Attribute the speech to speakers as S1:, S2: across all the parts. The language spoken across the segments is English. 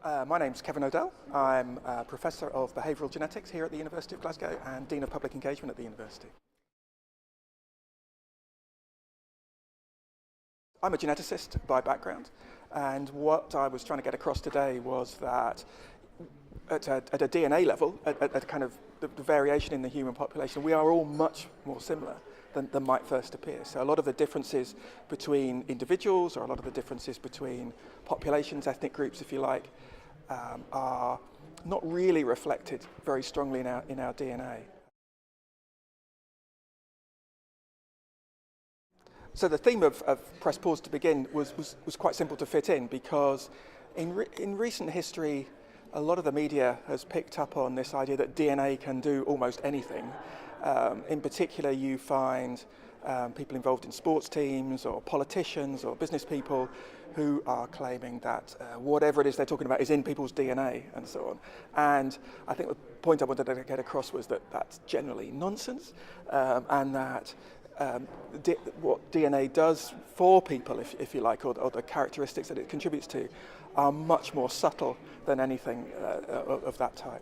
S1: My name's Kevin O'Dell. I'm a Professor of Behavioural Genetics here at the University of Glasgow and Dean of Public Engagement at the university. I'm a geneticist by background, and what I was trying to get across today was that at a DNA level, at kind of the variation in the human population, we are all much more similar than might first appear. So a lot of the differences between individuals, or a lot of the differences between populations, ethnic groups, if you like, are not really reflected very strongly in our DNA. So the theme of Press Pause to begin was quite simple to fit in, because in recent history, a lot of the media has picked up on this idea that DNA can do almost anything. In particular, you find people involved in sports teams or politicians or business people who are claiming that whatever it is they're talking about is in people's DNA and so on. And I think the point I wanted to get across was that that's generally nonsense, and that what DNA does for people, if you like, or the characteristics that it contributes to, are much more subtle than anything of that type.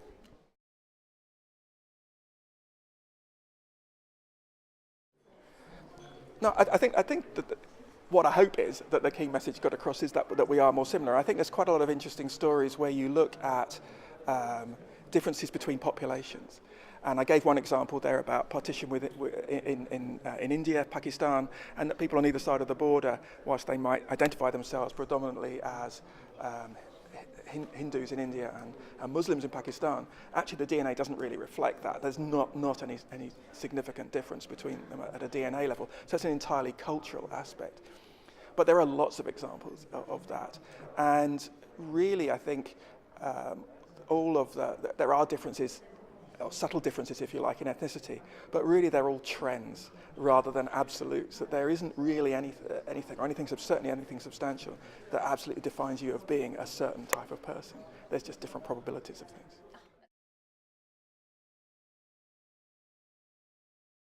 S1: No, I think that what I hope is that the key message got across is that we are more similar. I think there's quite a lot of interesting stories where you look at differences between populations. And I gave one example there about partition in India, Pakistan, and that people on either side of the border, whilst they might identify themselves predominantly as Hindus in India and Muslims in Pakistan, actually the DNA doesn't really reflect that. There's not any significant difference between them at a DNA level. So it's an entirely cultural aspect. But there are lots of examples of that. And really, I think there are differences, or subtle differences, if you like, in ethnicity, but really they're all trends rather than absolutes, that there isn't really certainly anything substantial that absolutely defines you of being a certain type of person. There's just different probabilities of things.